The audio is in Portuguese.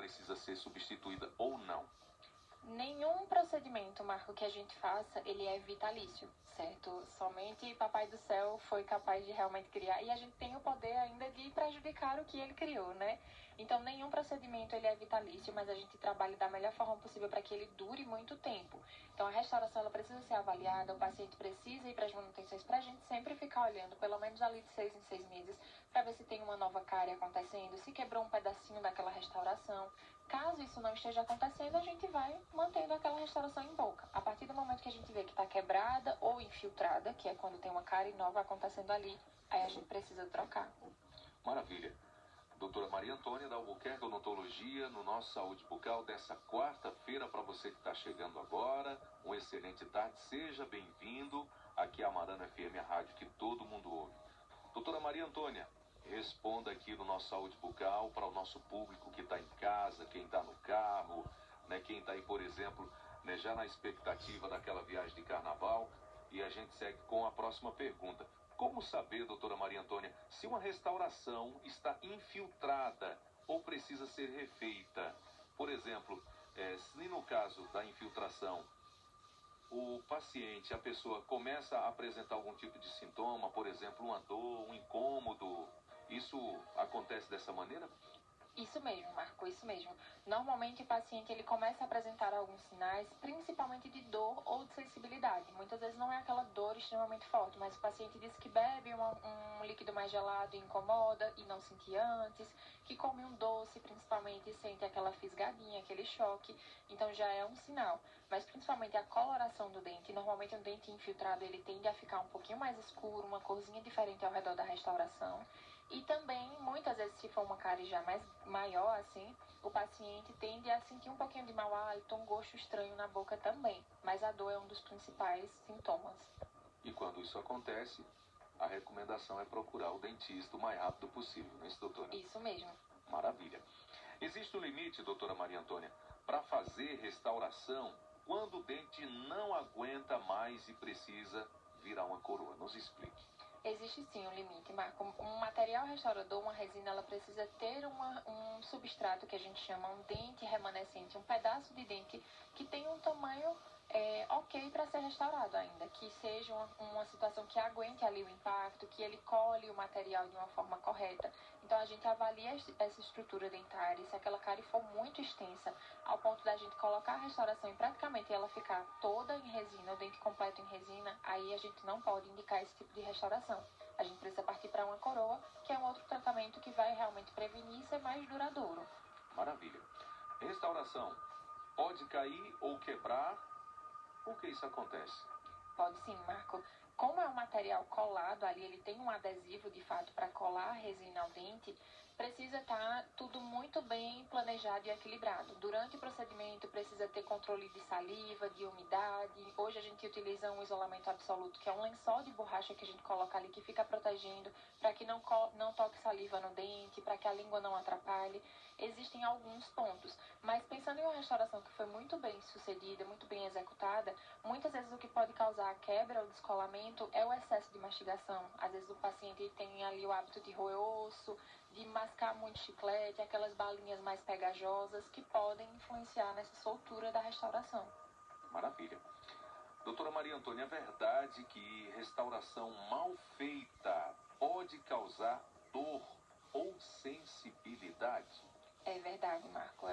precisa ser substituída ou não? Nenhum procedimento, Marco, que a gente faça, ele é vitalício, certo? Somente Papai do Céu foi capaz de realmente criar, e a gente tem o poder ainda de prejudicar o que ele criou, né? Então, nenhum procedimento ele é vitalício, mas a gente trabalha da melhor forma possível para que ele dure muito tempo. Então, a restauração ela precisa ser avaliada, o paciente precisa ir para as manutenções, para a gente sempre ficar olhando, pelo menos ali de 6 em 6 meses, para ver se tem uma nova cárie acontecendo, se quebrou um pedacinho daquela restauração. Caso isso não esteja acontecendo, a gente vai mantendo aquela restauração em boca. A partir do momento que a gente vê que está quebrada ou infiltrada, que é quando tem uma cárie nova acontecendo ali, aí a gente precisa trocar. Maravilha. Doutora Maria Antônia da Albuquerque Odontologia, no nosso Saúde Bucal dessa quarta-feira, para você que está chegando agora, uma excelente tarde, seja bem-vindo aqui à Amarana FM, a rádio que todo mundo ouve. Doutora Maria Antônia, responda aqui no nosso Saúde Bucal para o nosso público que está em casa, quem está no carro, né, quem está aí, por exemplo, né, já na expectativa daquela viagem de carnaval. E a gente segue com a próxima pergunta. Como saber, doutora Maria Antônia, se uma restauração está infiltrada ou precisa ser refeita? Por exemplo, se no caso da infiltração, o paciente, a pessoa começa a apresentar algum tipo de sintoma, por exemplo, uma dor, um incômodo, isso acontece dessa maneira? Isso mesmo, Marco, isso mesmo. Normalmente o paciente ele começa a apresentar alguns sinais, principalmente de dor ou de sensibilidade. Muitas vezes não é aquela dor extremamente forte, mas o paciente diz que bebe um líquido mais gelado e incomoda e não sentia antes, que come um doce principalmente e sente aquela fisgadinha, aquele choque, então já é um sinal. Mas principalmente a coloração do dente, normalmente um dente infiltrado ele tende a ficar um pouquinho mais escuro, uma corzinha diferente ao redor da restauração. E também, muitas vezes, se for uma cárie já maior, assim, o paciente tende a sentir um pouquinho de mau hálito, um gosto estranho na boca também. Mas a dor é um dos principais sintomas. E quando isso acontece, a recomendação é procurar o dentista o mais rápido possível, não é isso, doutora? Isso mesmo. Maravilha. Existe um limite, doutora Maria Antônia, para fazer restauração quando o dente não aguenta mais e precisa virar uma coroa? Nos explique. Existe sim um limite, Marco. Um material restaurador, uma resina, ela precisa ter um substrato que a gente chama um dente remanescente, um pedaço de dente que tem um tamanho ok para ser restaurado ainda, que seja uma situação que aguente ali o impacto, que ele colhe o material de uma forma correta. Então a gente avalia essa estrutura dentária, e se aquela cárie for muito extensa, ao ponto da gente colocar a restauração e praticamente ela ficar toda em resina, o dente completo em resina, aí a gente não pode indicar esse tipo de restauração. A gente precisa partir para uma coroa, que é um outro tratamento que vai realmente prevenir e ser mais duradouro. Maravilha. Restauração pode cair ou quebrar? Por que isso acontece? Pode sim, Marco. Como é um material colado ali, ele tem um adesivo de fato para colar a resina ao dente, precisa estar tudo muito bem planejado e equilibrado. Durante o procedimento precisa ter controle de saliva, de umidade. Hoje a gente utiliza um isolamento absoluto, que é um lençol de borracha que a gente coloca ali, que fica protegendo para que não toque saliva no dente, para que a língua não atrapalhe. Existem alguns pontos, mas pensando em uma restauração que foi muito bem sucedida, muito bem executada, muitas vezes o que pode causar a quebra ou descolamento é o excesso de mastigação. Às vezes o paciente tem ali o hábito de roer osso, de mascar muito chiclete, aquelas balinhas mais pegajosas que podem influenciar nessa soltura da restauração. Maravilha. Doutora Maria Antônia, é verdade que restauração mal feita pode causar dor ou sensibilidade? É verdade, Marco.